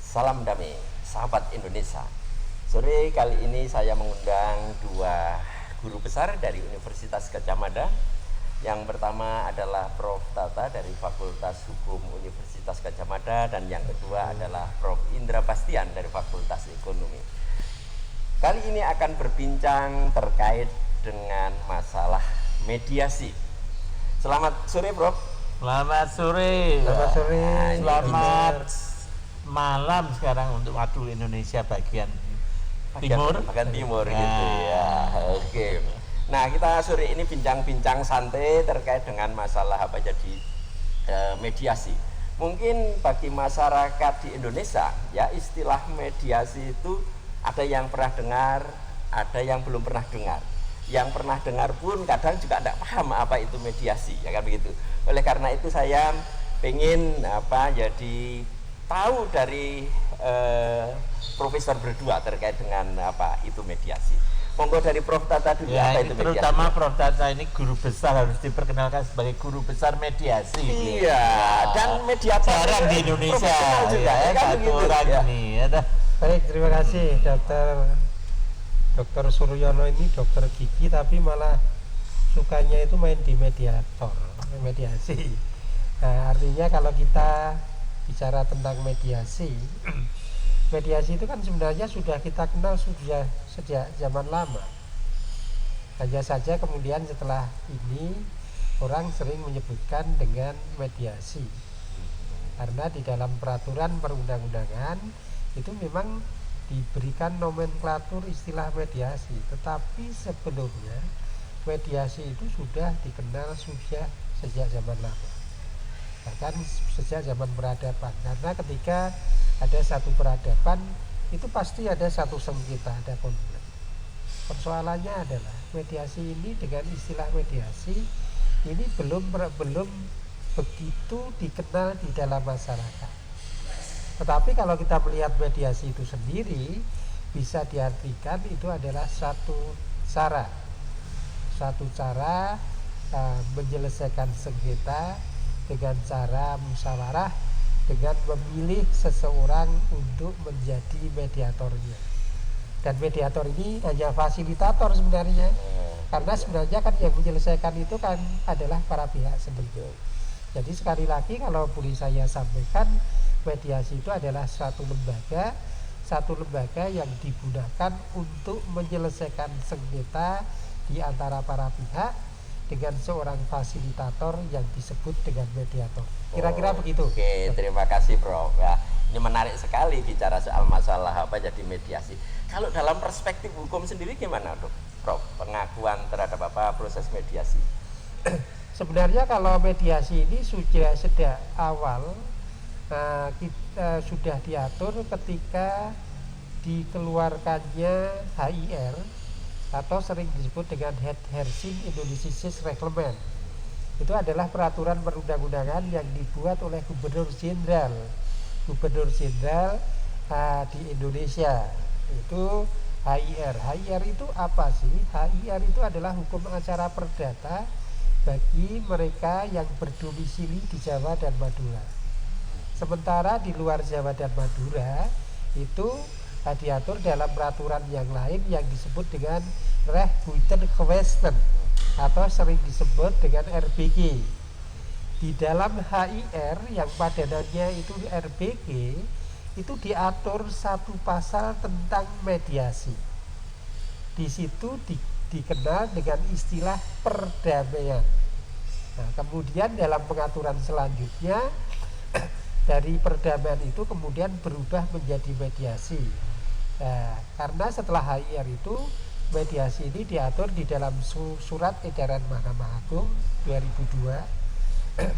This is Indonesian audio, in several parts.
Salam damai, sahabat Indonesia. Sore kali ini saya mengundang dua guru besar dari Universitas Gadjah Mada. Yang pertama adalah Prof. Tata dari Fakultas Hukum Universitas Gadjah Mada, dan yang kedua adalah Prof. Indra Bastian dari Fakultas Ekonomi. Kali ini akan berbincang terkait dengan masalah mediasi. Selamat sore, Prof. Selamat sore. Selamat sore. Selamat malam sekarang untuk waktu Indonesia bagian timur. Bagian timur gitu ya. Oke. Nah, kita sore ini bincang-bincang santai terkait dengan masalah apa jadi mediasi. Mungkin bagi masyarakat di Indonesia ya, istilah mediasi itu ada yang pernah dengar, ada yang belum pernah dengar. Yang pernah dengar pun kadang juga tidak paham apa itu mediasi, ya kan begitu. Oleh karena itu saya pengen jadi tahu dari profesor berdua terkait dengan apa itu mediasi. Monggo dari Prof. Tata dulu, ya, apa itu mediasi? Terutama Prof. Tata ini guru besar, harus diperkenalkan sebagai guru besar mediasi. Iya, dan mediator jarang di Indonesia juga, ya kan satu begitu, orang ya. ini ya. Baik, terima kasih Dokter Suryono ini dokter gigi tapi malah sukanya itu main di mediasi. Nah, artinya kalau kita bicara tentang mediasi, mediasi itu kan sebenarnya sudah kita kenal sudah sejak zaman lama. Hanya saja kemudian setelah ini orang sering menyebutkan dengan mediasi. Karena di dalam peraturan perundang-undangan itu memang diberikan nomenklatur istilah mediasi, tetapi sebelumnya mediasi itu sudah dikenal sejak zaman lama, bahkan sejak zaman peradaban. Karena ketika ada satu peradaban itu pasti ada satu sengketa, ada konflik. Persoalannya adalah mediasi ini dengan istilah mediasi ini belum begitu dikenal di dalam masyarakat. Tetapi kalau kita melihat mediasi itu sendiri, bisa diartikan itu adalah satu cara menyelesaikan sengketa dengan cara musyawarah, dengan memilih seseorang untuk menjadi mediatornya. Dan mediator ini hanya fasilitator sebenarnya, karena sebenarnya kan yang menyelesaikan itu kan adalah para pihak sendiri. Jadi sekali lagi kalau boleh saya sampaikan, mediasi itu adalah satu lembaga yang digunakan untuk menyelesaikan sengketa di antara para pihak dengan seorang fasilitator yang disebut dengan mediator. Kira-kira begitu. Oke, terima kasih, Prof. Ya, ini menarik sekali bicara soal masalah apa jadi mediasi. Kalau dalam perspektif hukum sendiri gimana, Prof? Pengakuan terhadap apa proses mediasi? Sebenarnya kalau mediasi ini sudah sejak awal kita sudah diatur ketika dikeluarkannya HIR atau sering disebut dengan Herzing Indonesia Reglement. Itu adalah peraturan perundang-undangan yang dibuat oleh Gubernur Jenderal di Indonesia. Itu HIR. HIR itu apa sih? HIR itu adalah hukum acara perdata bagi mereka yang berdomisili di Jawa dan Madura. Sementara di luar Jawa dan Madura itu diatur dalam peraturan yang lain yang disebut dengan Rechtsbuitengewesten atau sering disebut dengan RBG. Di dalam HIR yang padanannya itu RBG itu diatur satu pasal tentang mediasi. Di situ dikenal dengan istilah perdamaian. Nah, kemudian dalam pengaturan selanjutnya dari perdamaian itu kemudian berubah menjadi mediasi. Nah, karena setelah HIR itu mediasi ini diatur di dalam surat edaran Mahkamah Agung 2002,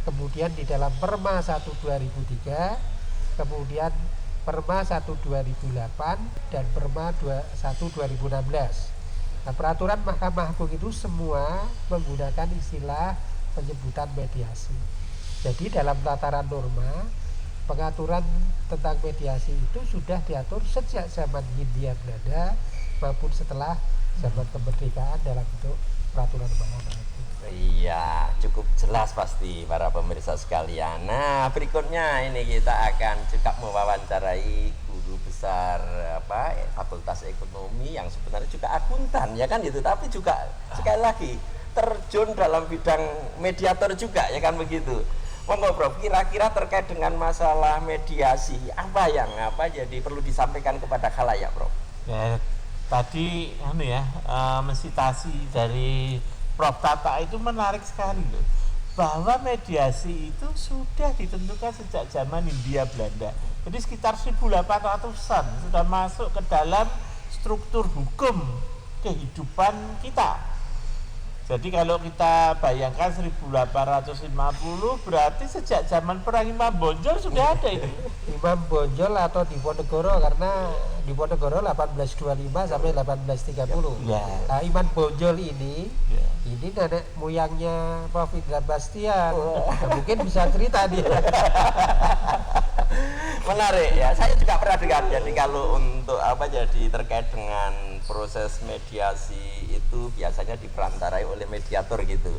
kemudian di dalam Perma 1 2003, kemudian Perma 1 2008 dan Perma 1 2016. Nah, peraturan Mahkamah Agung itu semua menggunakan istilah penyebutan mediasi. Jadi dalam tataran norma pengaturan tentang mediasi itu sudah diatur sejak zaman Hindia Belanda maupun setelah zaman kemerdekaan dalam bentuk peraturan Mahkamah Agung. Iya, cukup jelas pasti para pemirsa sekalian. Nah, berikutnya ini kita akan juga mewawancarai besar Fakultas Ekonomi yang sebenarnya juga akuntan ya kan itu, tapi juga sekali lagi terjun dalam bidang mediator juga ya kan begitu. Monggo Prof, kira-kira terkait dengan masalah mediasi apa yang jadi perlu disampaikan kepada khalayak Prof? Ya, tadi mensitasi dari Prof Tata itu menarik sekali loh, bahwa mediasi itu sudah ditentukan sejak zaman Hindia Belanda. Jadi sekitar 1800-an sudah masuk ke dalam struktur hukum kehidupan kita. Jadi kalau kita bayangkan 1850 berarti sejak zaman perang Imam Bonjol sudah ada itu. Imam Bonjol atau Diponegoro, karena Diponegoro 1825 sampai 1830. Ya. Nah, Imam Bonjol ini Ya. ini nenek moyangnya Prof Indra Bastian. Mungkin bisa cerita dia. Menarik ya, saya juga pernah dengar. Jadi kalau untuk jadi terkait dengan proses mediasi itu biasanya diperantarai oleh mediator gitu.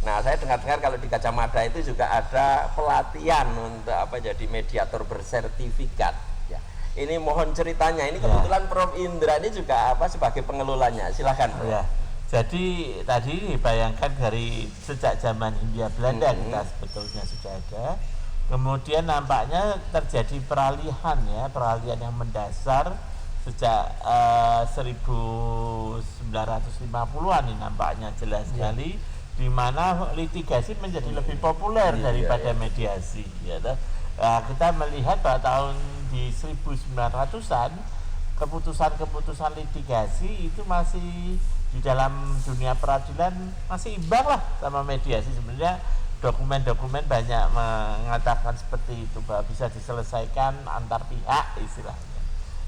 Nah, saya dengar-dengar kalau di Gajah Mada itu juga ada pelatihan untuk jadi mediator bersertifikat. Ya. Ini mohon ceritanya. Ini kebetulan Prof Indra ini juga sebagai pengelolanya. Silakan Prof. Ya. Jadi tadi bayangkan dari sejak zaman Hindia Belanda kita sebetulnya sudah ada. Kemudian nampaknya terjadi peralihan yang mendasar sejak 1950-an ini nampaknya jelas sekali, di mana litigasi menjadi lebih populer daripada mediasi. Ya, kita melihat pada tahun di 1900-an keputusan-keputusan litigasi itu masih di dalam dunia peradilan masih imbang lah sama mediasi. Sebenarnya dokumen-dokumen banyak mengatakan seperti itu, bahwa bisa diselesaikan antar pihak istilahnya.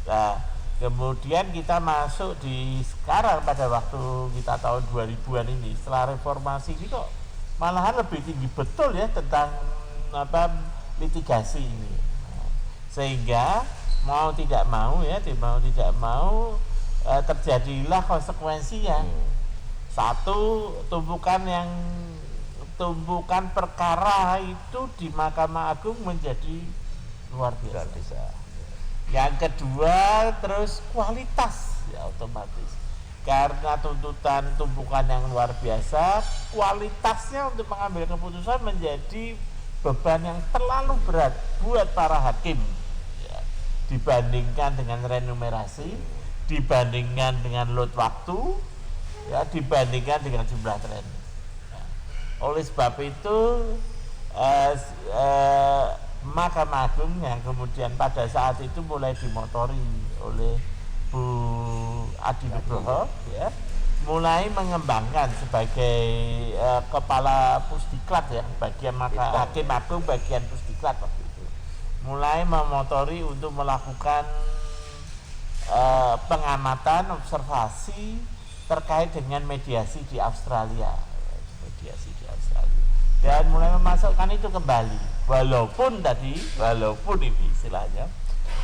Nah, kemudian kita masuk di sekarang pada waktu kita tahun 2000-an ini, setelah reformasi ini kok malahan lebih tinggi betul ya tentang litigasi ini. Sehingga mau tidak mau terjadilah konsekuensinya. Satu, tumpukan perkara itu di Mahkamah Agung menjadi luar biasa. Yang kedua, terus kualitas ya otomatis. Karena tumpukan yang luar biasa, kualitasnya untuk mengambil keputusan menjadi beban yang terlalu berat buat para hakim. Ya, dibandingkan dengan renumerasi, dibandingkan dengan load waktu, ya, dibandingkan dengan jumlah tren. Oleh sebab itu Mahkamah Agung yang kemudian pada saat itu mulai dimotori oleh Bu Adi Nugroho, ya, mulai mengembangkan sebagai kepala Pusdiklat ya, bagian Hakim Agung bagian Pusdiklat waktu itu, mulai memotori untuk melakukan pengamatan observasi terkait dengan mediasi di Australia. Dan mulai memasukkan itu kembali, walaupun ini istilahnya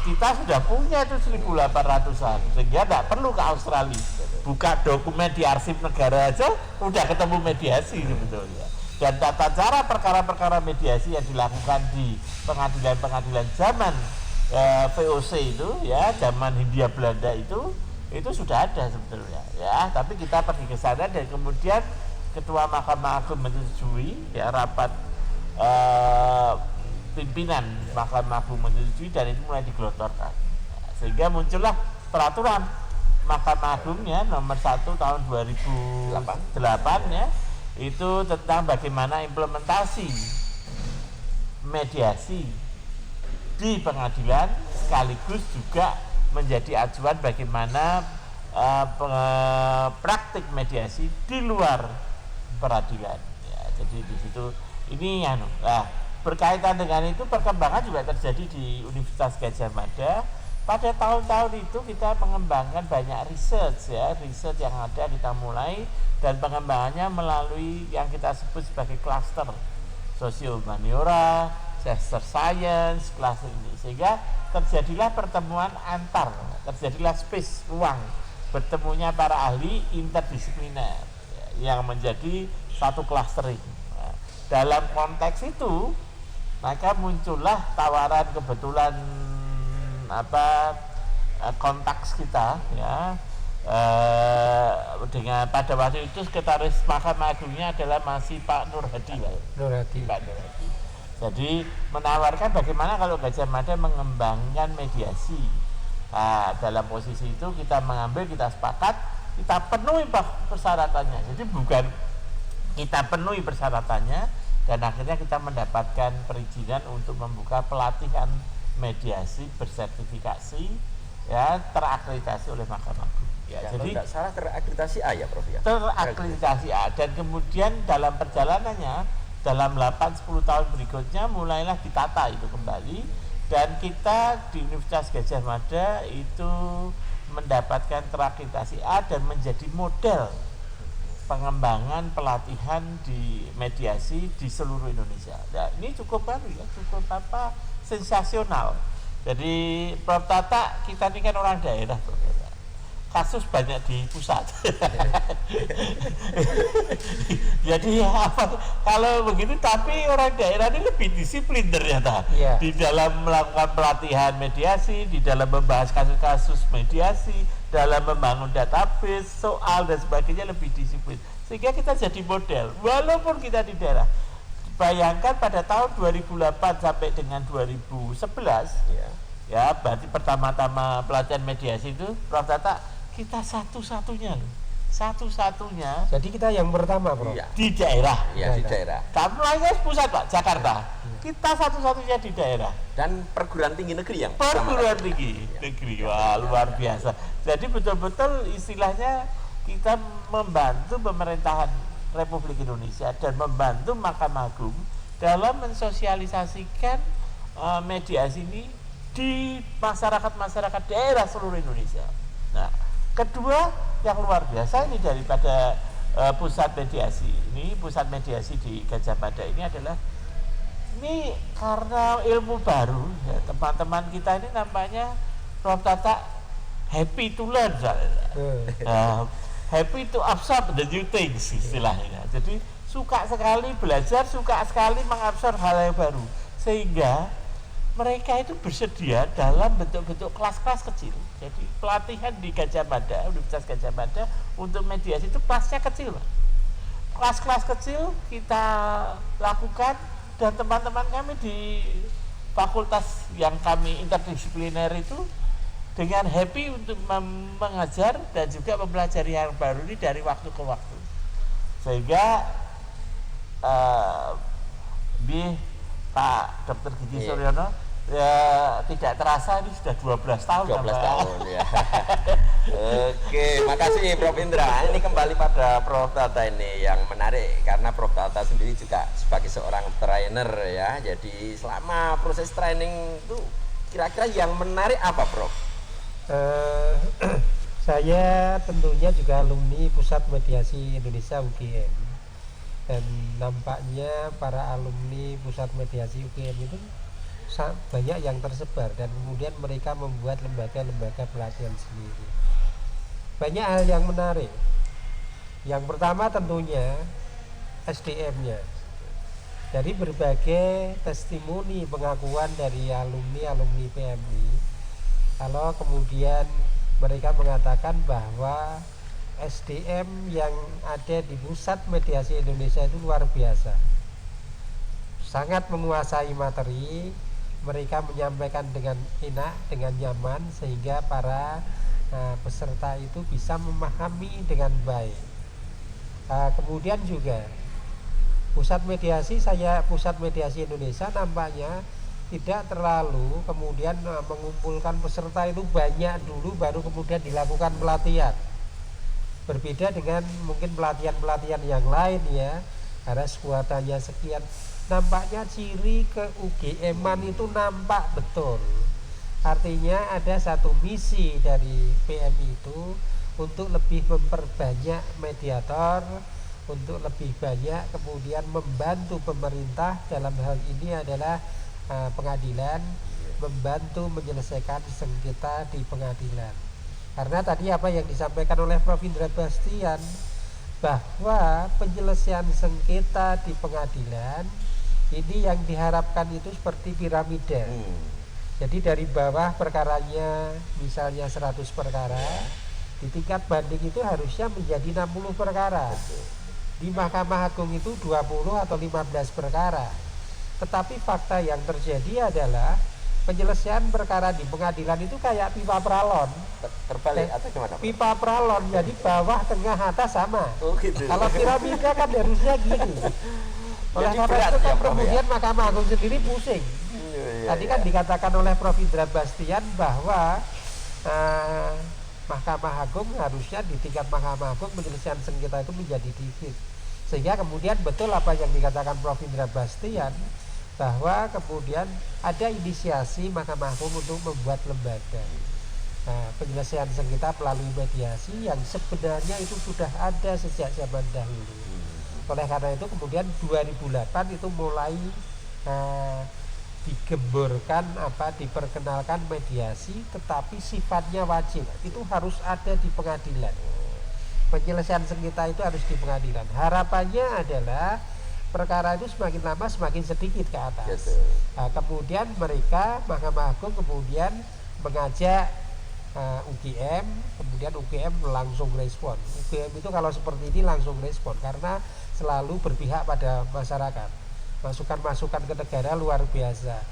kita sudah punya itu 1800-an, sehingga tidak perlu ke Australia, buka dokumen di arsip negara aja udah ketemu mediasi sebetulnya. Dan tata cara perkara-perkara mediasi yang dilakukan di pengadilan-pengadilan zaman VOC itu ya, zaman Hindia Belanda itu sudah ada sebetulnya ya, tapi kita pergi ke sana dan kemudian Ketua Mahkamah Agung menyetujui ya, rapat pimpinan Mahkamah Agung menyetujui, dan itu mulai digelontorkan. Sehingga muncullah peraturan Mahkamah Agung ya nomor 1 tahun 2008 ya, itu tentang bagaimana implementasi mediasi di pengadilan, sekaligus juga menjadi acuan bagaimana praktik mediasi di luar peradilan ya. Jadi di situ ini berkaitan dengan itu, perkembangan juga terjadi di Universitas Gajah Mada. Pada tahun-tahun itu kita mengembangkan banyak riset yang ada kita mulai, dan pengembangannya melalui yang kita sebut sebagai klaster sosio-humaniora, gesture science, kelas ini, sehingga terjadilah pertemuan terjadilah space ruang bertemunya para ahli interdisipliner yang menjadi satu clustering. Nah, dalam konteks itu maka muncullah tawaran kebetulan kontaks kita ya dengan pada waktu itu sekretaris Mahkamah Agungnya adalah masih Pak Nur Hadi. Pak Nur Hadi. Jadi menawarkan bagaimana kalau Gajah Mada mengembangkan mediasi. Nah, dalam posisi itu kita mengambil, kita sepakat, kita penuhi persyaratannya. Jadi bukan kita penuhi persyaratannya, dan akhirnya kita mendapatkan perizinan untuk membuka pelatihan mediasi bersertifikasi ya, terakreditasi oleh Mahkamah Agung. Ya, jadi tidak salah terakreditasi A ya Prof ya. Terakreditasi A, dan kemudian dalam perjalanannya dalam 8-10 tahun berikutnya mulailah ditata itu kembali, dan kita di Universitas Gajah Mada itu mendapatkan terakreditasi A dan menjadi model pengembangan pelatihan di mediasi di seluruh Indonesia. Nah, ini cukup baru ya, cukup sensasional. Jadi Prof Tata, kita ini kan orang daerah, kasus banyak di pusat. Jadi kalau begitu, tapi orang daerah ini lebih disiplin ternyata di dalam melakukan pelatihan mediasi, di dalam membahas kasus-kasus mediasi, dalam membangun database soal dan sebagainya, lebih disiplin, sehingga kita jadi model walaupun kita di daerah. Bayangkan pada tahun 2008 sampai dengan 2011 ya, berarti pertama-tama pelatihan mediasi itu Prof Tata, kita satu-satunya. Jadi kita yang pertama, Bro. Di daerah. Ya, di daerah. Tapi lainnya pusat, Pak, Jakarta. Kita satu-satunya di daerah. Dan perguruan tinggi negeri yang perguruan tinggi negeri. Wah, luar biasa. Jadi betul-betul istilahnya kita membantu pemerintahan Republik Indonesia dan membantu Mahkamah Agung dalam mensosialisasikan mediasi ini di masyarakat daerah seluruh Indonesia. Nah, kedua yang luar biasa ini daripada pusat mediasi ini, pusat mediasi di Gajah Mada ini adalah ini karena ilmu baru ya, teman-teman kita ini nampaknya Prof Tata happy to learn, happy to absorb the new things istilahnya. Jadi suka sekali belajar, suka sekali mengabsorb hal yang baru, sehingga mereka itu bersedia dalam bentuk-bentuk kelas-kelas kecil. Jadi pelatihan di Gajah Mada, Universitas Gajah Mada untuk mediasi itu kelasnya kecil, Pak. Kelas-kelas kecil kita lakukan, dan teman-teman kami di fakultas yang kami interdisipliner itu dengan happy untuk mengajar dan juga mempelajari yang baru ini dari waktu ke waktu, sehingga Pak Dr. Gigi Suryono ya tidak terasa ini sudah 12 tahun. 12 tahun ya. Oke, makasih Prof Indra. Ini kembali pada Prof Tata ini yang menarik, karena Prof Tata sendiri juga sebagai seorang trainer ya. Jadi selama proses training itu kira-kira yang menarik apa, Prof? Saya tentunya juga alumni Pusat Mediasi Indonesia UGM, dan nampaknya para alumni Pusat Mediasi UGM itu banyak yang tersebar, dan kemudian mereka membuat lembaga-lembaga pelatihan sendiri. Banyak hal yang menarik. Yang pertama tentunya SDM-nya. Dari berbagai testimoni pengakuan dari alumni PMI, kalau kemudian mereka mengatakan bahwa SDM yang ada di Pusat Mediasi Indonesia itu luar biasa, sangat menguasai materi, mereka menyampaikan dengan enak, dengan nyaman, sehingga para peserta itu bisa memahami dengan baik. Kemudian juga Pusat Mediasi Indonesia nampaknya tidak terlalu kemudian mengumpulkan peserta itu banyak dulu baru kemudian dilakukan pelatihan. Berbeda dengan mungkin pelatihan-pelatihan yang lain ya, harus kuotanya sekian. Nampaknya ciri ke UGM-an itu nampak betul. Artinya ada satu misi dari PMI itu untuk lebih memperbanyak mediator, untuk lebih banyak kemudian membantu pemerintah dalam hal ini adalah pengadilan, membantu menyelesaikan sengketa di pengadilan. Karena tadi apa yang disampaikan oleh Prof Indra Bastian, bahwa penyelesaian sengketa di pengadilan ini yang diharapkan itu seperti piramida. Jadi dari bawah perkaranya misalnya 100 perkara, di tingkat banding itu harusnya menjadi 60 perkara. Di Mahkamah Agung itu 20 atau 15 perkara. Tetapi fakta yang terjadi adalah penyelesaian perkara di pengadilan itu kayak pipa pralon. Terbalik atau gimana, Prof? Pipa pralon, jadi bawah, tengah, atas sama. Oh gitu. Kalau piramida kan harusnya gini. Oleh Jadi karena berat itu kan ya, Prof, kemudian Mahkamah Agung sendiri pusing. Tadi kan dikatakan oleh Prof. Indra Bastian bahwa Mahkamah Agung harusnya di tingkat Mahkamah Agung penyelesaian sengketa itu menjadi dikit. Sehingga kemudian betul apa yang dikatakan Prof. Indra Bastian, bahwa kemudian ada inisiasi Mahkamah Agung untuk membuat lembaga penyelesaian sengketa melalui mediasi yang sebenarnya itu sudah ada sejak zaman dahulu. Oleh karena itu kemudian 2008 itu mulai digemborkan diperkenalkan mediasi, tetapi sifatnya wajib, itu harus ada di pengadilan. Penyelesaian sengketa itu harus di pengadilan. Harapannya adalah perkara itu semakin lama semakin sedikit ke atas. Kemudian mereka Mahkamah Agung kemudian mengajak UGM, kemudian UGM langsung respon. UGM itu kalau seperti ini langsung respon karena selalu berpihak pada masyarakat. Masukan-masukan ke negara luar biasa.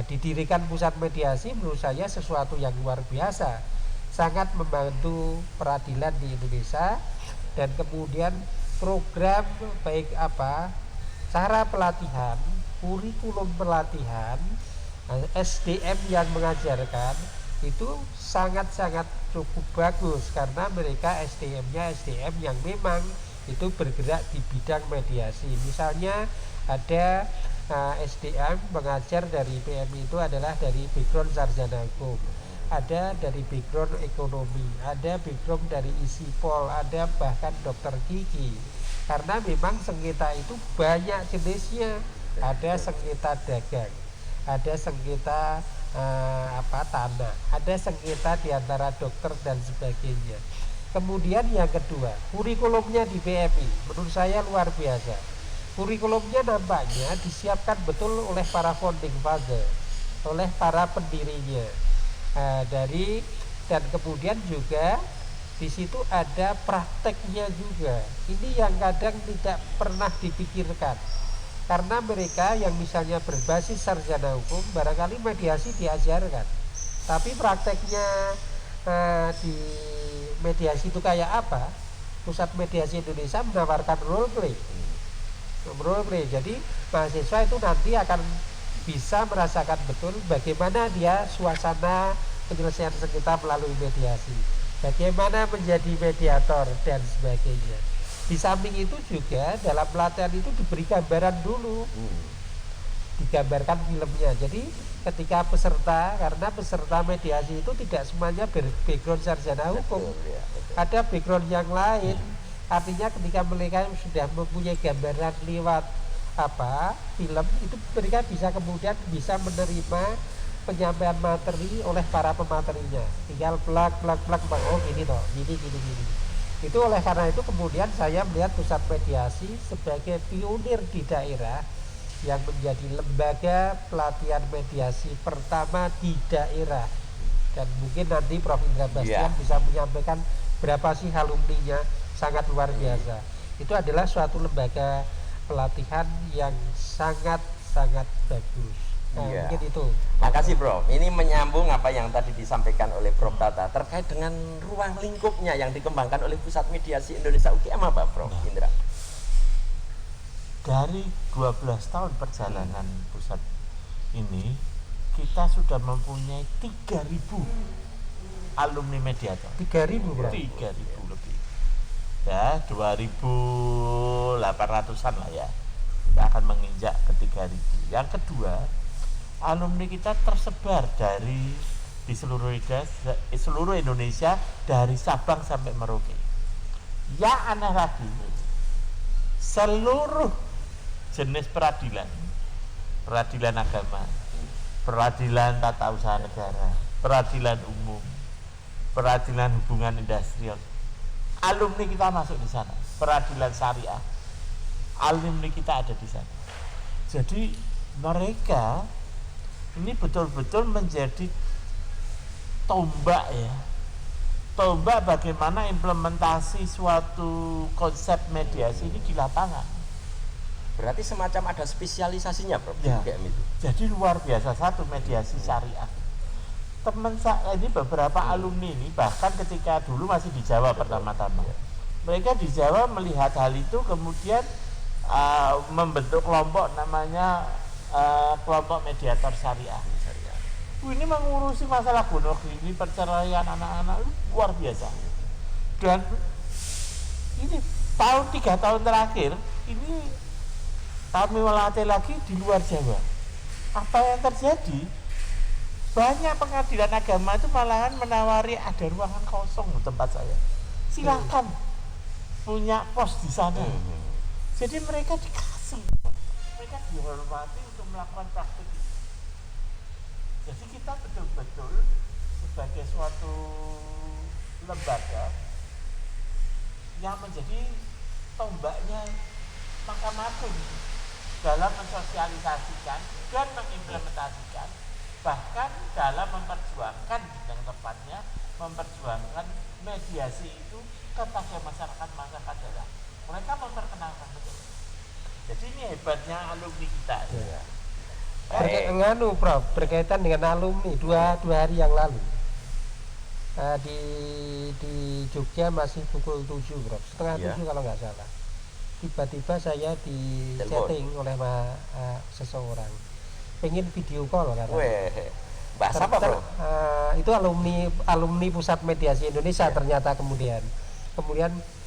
Didirikan pusat mediasi menurut saya sesuatu yang luar biasa, sangat membantu peradilan di Indonesia. Dan kemudian program baik cara pelatihan, kurikulum pelatihan, SDM yang mengajarkan itu sangat-sangat cukup bagus karena mereka SDM-nya SDM yang memang itu bergerak di bidang mediasi. Misalnya ada SDM mengajar dari PMI itu adalah dari background sarjana hukum, ada dari background ekonomi, ada background dari ISIPOL, ada bahkan dokter gigi. Karena memang sengketa itu banyak jenisnya, ada sengketa dagang, ada sengketa tanah, ada sengketa di antara dokter dan sebagainya. Kemudian yang kedua, kurikulumnya di PMI menurut saya luar biasa. Kurikulumnya nampaknya disiapkan betul oleh para founding father, oleh para pendirinya. Dan kemudian juga di situ ada prakteknya juga. Ini yang kadang tidak pernah dipikirkan. Karena mereka yang misalnya berbasis sarjana hukum barangkali mediasi diajarkan, tapi prakteknya di mediasi itu kayak apa? Pusat Mediasi Indonesia menawarkan role play. Jadi mahasiswa itu nanti akan bisa merasakan betul bagaimana dia suasana penyelesaian sengketa melalui mediasi, bagaimana menjadi mediator dan sebagainya. Di samping itu juga dalam pelatihan itu diberi gambaran dulu, digambarkan filmnya. Jadi ketika peserta, karena peserta mediasi itu tidak semuanya background sarjana hukum, ada background yang lain. Artinya ketika mereka sudah mempunyai gambaran lewat film itu, mereka bisa kemudian bisa menerima penyampaian materi oleh para pematerinya. Tinggal plak oh gini toh, gini. Itu oleh karena itu kemudian saya melihat pusat mediasi sebagai pionir di daerah yang menjadi lembaga pelatihan mediasi pertama di daerah. Dan mungkin nanti Prof. Indra Bastian bisa menyampaikan berapa sih alumninya, sangat luar biasa. Itu adalah suatu lembaga pelatihan yang sangat bagus. Mungkin itu. Makasih Prof. Ini menyambung apa yang tadi disampaikan oleh Prof. Tata terkait dengan ruang lingkupnya yang dikembangkan oleh Pusat Mediasi Indonesia UGM apa Prof. Indra? Dari 12 tahun perjalanan pusat ini, kita sudah mempunyai 3.000 alumni mediator. 3.000 Bro? 3.000 lebih. Ya, 2.800-an lah ya. Kita akan menginjak ke 3.000. Yang kedua, alumni kita tersebar di seluruh Indonesia dari Sabang sampai Merauke. Ya aneh lagi, seluruh jenis peradilan agama, peradilan tata usaha negara, peradilan umum, peradilan hubungan industrial, alumni kita masuk di sana. Peradilan syariah, alumni kita ada di sana. Jadi mereka ini betul-betul menjadi tombak ya, tombak bagaimana implementasi suatu konsep mediasi ini di lapangan. Berarti semacam ada spesialisasinya, Prof. Ya. UGM itu. Jadi luar biasa satu mediasi syariah. Teman saya ini beberapa alumni ini bahkan ketika dulu masih di Jawa pertama-tama, mereka di Jawa melihat hal itu kemudian membentuk kelompok namanya kelompok mediator syariah. Ini mengurusi masalah bunuh diri, perceraian anak-anak luar biasa. Dan ini 3 tahun terakhir ini kami melatih lagi di luar Jawa. Apa yang terjadi? Banyak pengadilan agama itu malahan menawari ada ruangan kosong di tempat saya. Silakan punya pos di sana. Jadi mereka dikasih, mereka dihormati untuk melakukan praktik itu. Jadi kita betul-betul sebagai suatu lembaga yang menjadi tombaknya Mahkamah Agung dalam mensosialisasikan dan mengimplementasikan, bahkan dalam memperjuangkan, yang tepatnya memperjuangkan mediasi itu kepada masyarakat daerah. Mereka memperkenalkan betul. Jadi ini hebatnya alumni kita. Ya. Prof, berkaitan dengan alumni dua hari yang lalu di Jogja masih pukul 7, Prof, setengah 7 kalau nggak salah. Tiba-tiba saya di chatting oleh seseorang, pengen video call katanya. Bahasa apa, Bro? Itu alumni Pusat Mediasi Indonesia. Ternyata kemudian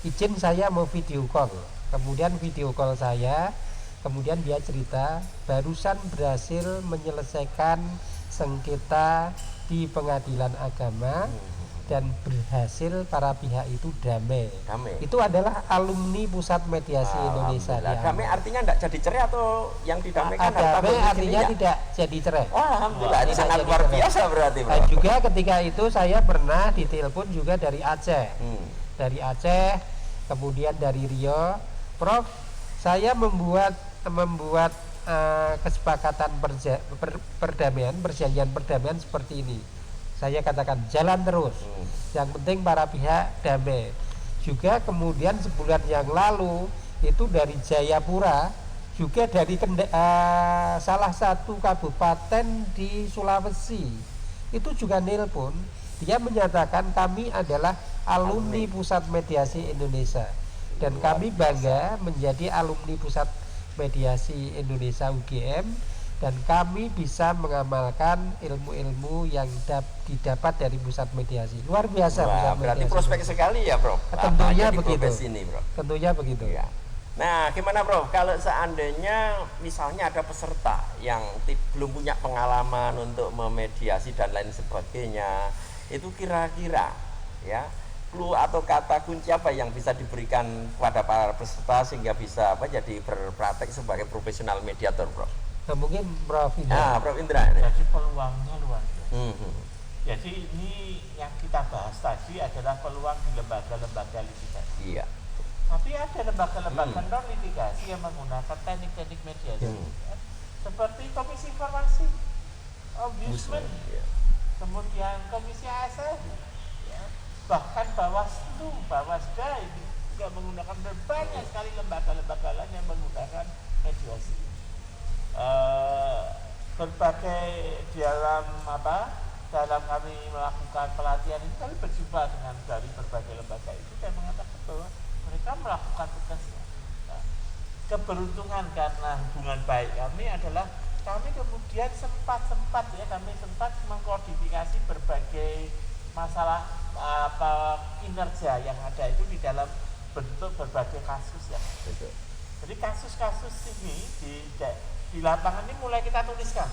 izin saya mau video call. Kemudian video call saya, kemudian dia cerita barusan berhasil menyelesaikan sengketa di pengadilan agama dan berhasil para pihak itu damai. Itu adalah alumni Pusat Mediasi Indonesia. Damai artinya tidak jadi cerai atau yang didamaikan damai artinya tidak jadi cerai. Alhamdulillah, ini sangat luar biasa berarti, Bro. Dan juga ketika itu saya pernah ditelepon juga dari Aceh. Dari Aceh, kemudian dari Riau. Prof, saya membuat kesepakatan perjanjian perdamaian seperti ini. Saya katakan jalan terus. Yang penting para pihak damai. Juga kemudian sebulan yang lalu itu dari Jayapura, juga dari salah satu kabupaten di Sulawesi, itu juga nelpon. Dia menyatakan kami adalah alumni Pusat Mediasi Indonesia dan kami bangga menjadi alumni Pusat Mediasi Indonesia UGM, dan kami bisa mengamalkan ilmu-ilmu yang didapat dari pusat mediasi. Luar biasa. Berarti prospek sekali ya, Bro. Tentunya begitu. Ini, Bro. Tentunya begitu. Ya. Nah, gimana, Bro? Kalau seandainya misalnya ada peserta yang belum punya pengalaman untuk memediasi dan lain sebagainya, itu kira-kira ya clue atau kata kunci apa yang bisa diberikan kepada para peserta sehingga bisa jadi berpraktek sebagai profesional mediator, Bro? Nah, mungkin Prof Indra. Prof Indra. Jadi peluangnya luar biasa. Jadi ini yang kita bahas tadi adalah peluang di lembaga-lembaga litigasi. Iya. Tapi ada lembaga-lembaga non litigasi yang menggunakan teknik-teknik mediasi, seperti Komisi Informasi, Ombudsman, kemudian Komisi ASN, bahkan Bawaslu, Bawasda ini juga menggunakan, banyak sekali lembaga-lembaga lain yang menggunakan mediasi. Berbagai dalam kami melakukan pelatihan ini, kami berjumpa dengan dari berbagai lembaga itu dan mengatakan bahwa mereka melakukan tugasnya. Nah, keberuntungan karena hubungan baik kami adalah kami kemudian sempat mengkodifikasi berbagai masalah kinerja yang ada itu di dalam bentuk berbagai kasus ya. Jadi kasus-kasus ini di lapangan ini mulai kita tuliskan.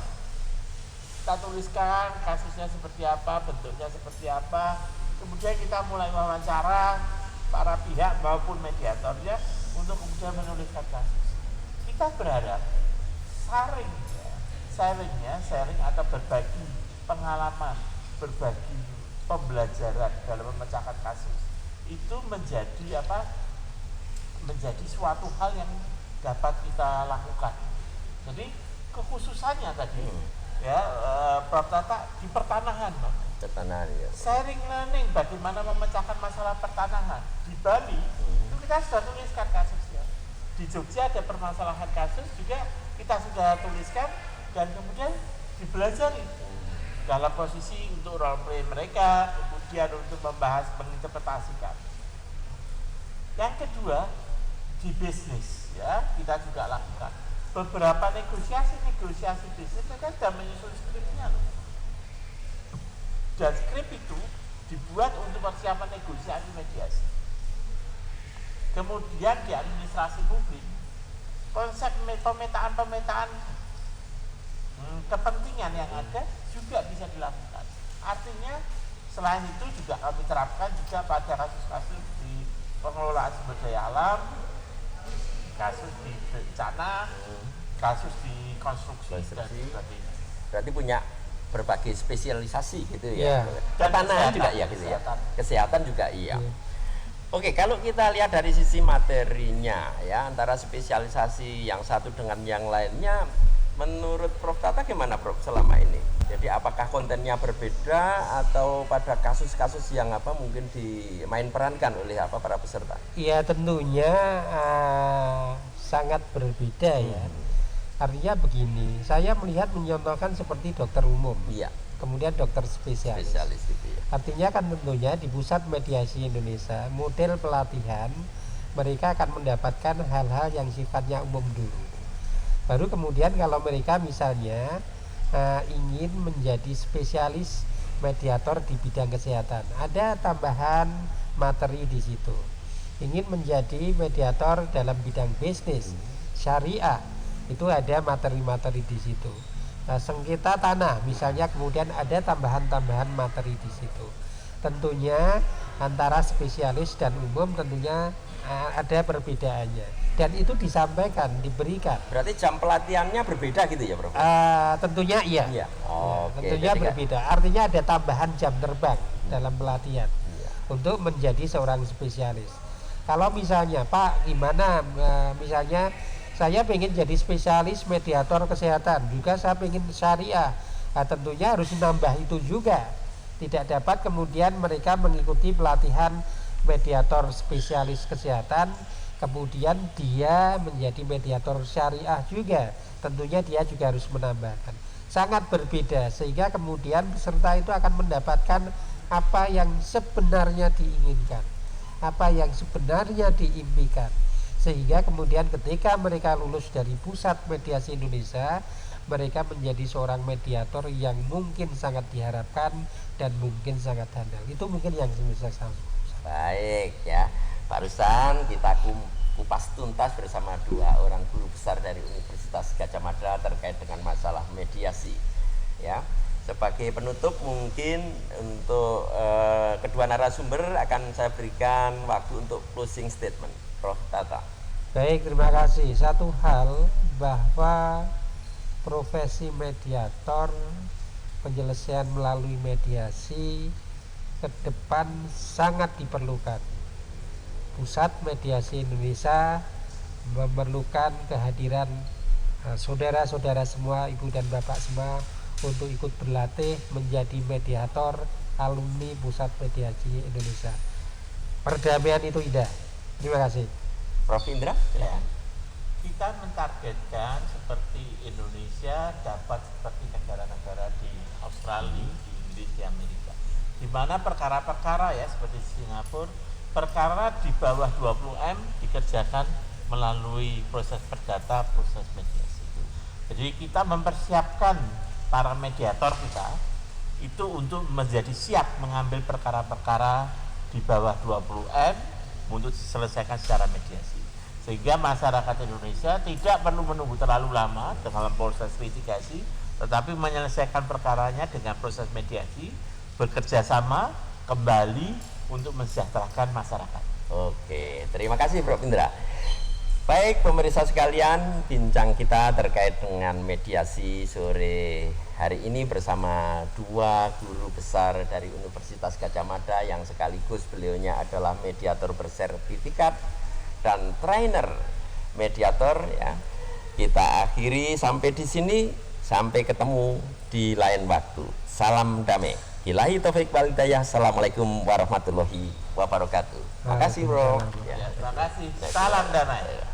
Kita tuliskan kasusnya seperti apa, bentuknya seperti apa. Kemudian kita mulai wawancara para pihak maupun mediatornya untuk kemudian menuliskan kasus. Kita berharap sharing atau berbagi pengalaman, berbagi pembelajaran dalam memecahkan kasus itu menjadi suatu hal yang dapat kita lakukan. Jadi kekhususannya tadi ya Prof Tata di pertanahan, Pak. Pertanahan ya. Sharing learning bagaimana memecahkan masalah pertanahan. Di Bali itu kita sudah tuliskan kasusnya. Di Jogja ada permasalahan kasus juga kita sudah tuliskan dan kemudian dipelajari dalam posisi untuk role play mereka, kemudian untuk membahas, menginterpretasikan. Yang kedua, di bisnis ya kita juga lakukan beberapa negosiasi bisnis. Mereka sudah menyusun skripnya loh. Dan skrip itu dibuat untuk persiapan negosiasi mediasi. Kemudian di administrasi publik, konsep pemetaan kepentingan yang ada juga bisa dilakukan. Artinya selain itu juga kami terapkan juga pada kasus-kasus di pengelolaan sumber daya alam, kasus di bencana, kasus di konstruksi. Dan sebagainya. Berarti punya berbagai spesialisasi gitu ya. Dan Pertanahan juga ya gitu ya. Kesehatan juga iya. Oke, kalau kita lihat dari sisi materinya ya, antara spesialisasi yang satu dengan yang lainnya, menurut Prof Tata gimana Prof selama ini? Jadi apakah kontennya berbeda atau pada kasus-kasus yang mungkin dimain perankan oleh para peserta? Iya, tentunya sangat berbeda ya. Artinya begini, saya melihat menyontohkan seperti dokter umum, iya, kemudian dokter spesialis gitu ya. Artinya kan tentunya di Pusat Mediasi Indonesia, model pelatihan mereka akan mendapatkan hal-hal yang sifatnya umum dulu. Baru kemudian kalau mereka misalnya ingin menjadi spesialis mediator di bidang kesehatan, ada tambahan materi di situ. Ingin menjadi mediator dalam bidang bisnis, syariah, itu ada materi-materi di situ. Sengketa tanah misalnya, kemudian ada tambahan-tambahan materi di situ. Tentunya antara spesialis dan umum tentunya ada perbedaannya, dan itu disampaikan, diberikan. Berarti jam pelatihannya berbeda gitu ya Prof? Tentunya iya. Tentunya berbeda. Artinya ada tambahan jam terbang dalam pelatihan untuk menjadi seorang spesialis. Kalau misalnya Pak gimana, misalnya saya pengen jadi spesialis mediator kesehatan, juga saya pengen syariah, tentunya harus menambah itu juga. Tidak dapat kemudian mereka mengikuti pelatihan mediator spesialis kesehatan, kemudian dia menjadi mediator syariah juga, tentunya dia juga harus menambahkan. Sangat berbeda, sehingga kemudian peserta itu akan mendapatkan apa yang sebenarnya diinginkan, apa yang sebenarnya diimpikan. Sehingga kemudian ketika mereka lulus dari Pusat Mediasi Indonesia, mereka menjadi seorang mediator yang mungkin sangat diharapkan dan mungkin sangat handal. Itu mungkin yang bisa saya sampaikan. Baik ya, barusan kita kupas tuntas bersama dua orang guru besar dari Universitas Gadjah Mada terkait dengan masalah mediasi. Ya, sebagai penutup mungkin untuk kedua narasumber akan saya berikan waktu untuk closing statement. Prof Tata. Baik, terima kasih. Satu hal bahwa profesi mediator, penyelesaian melalui mediasi ke depan sangat diperlukan. Pusat Mediasi Indonesia memerlukan kehadiran saudara-saudara semua, ibu dan bapak semua untuk ikut berlatih menjadi mediator alumni Pusat Mediasi Indonesia. Perdamaian itu indah. Terima kasih. Prof Indra. Ya. Kita mentargetkan seperti Indonesia dapat seperti negara-negara di Australia, di Inggris, di Amerika, di mana perkara-perkara ya seperti Singapura, perkara di bawah 20M dikerjakan melalui proses perdata, proses mediasi. Jadi kita mempersiapkan para mediator kita itu untuk menjadi siap mengambil perkara-perkara di bawah 20M untuk diselesaikan secara mediasi, sehingga masyarakat Indonesia tidak perlu menunggu terlalu lama dalam proses litigasi, tetapi menyelesaikan perkaranya dengan proses mediasi, bekerja sama kembali untuk mensejahterakan masyarakat. Oke, terima kasih Prof Indra. Baik pemirsa sekalian, bincang kita terkait dengan mediasi sore hari ini bersama dua guru besar dari Universitas Gadjah Mada yang sekaligus beliaunya adalah mediator bersertifikat dan trainer mediator ya. Kita akhiri sampai di sini. Sampai ketemu di lain waktu. Salam damai. Billahi taufik wal hidayah. Assalamualaikum warahmatullahi wabarakatuh. Makasih bro. Ya, terima kasih. Salam damai.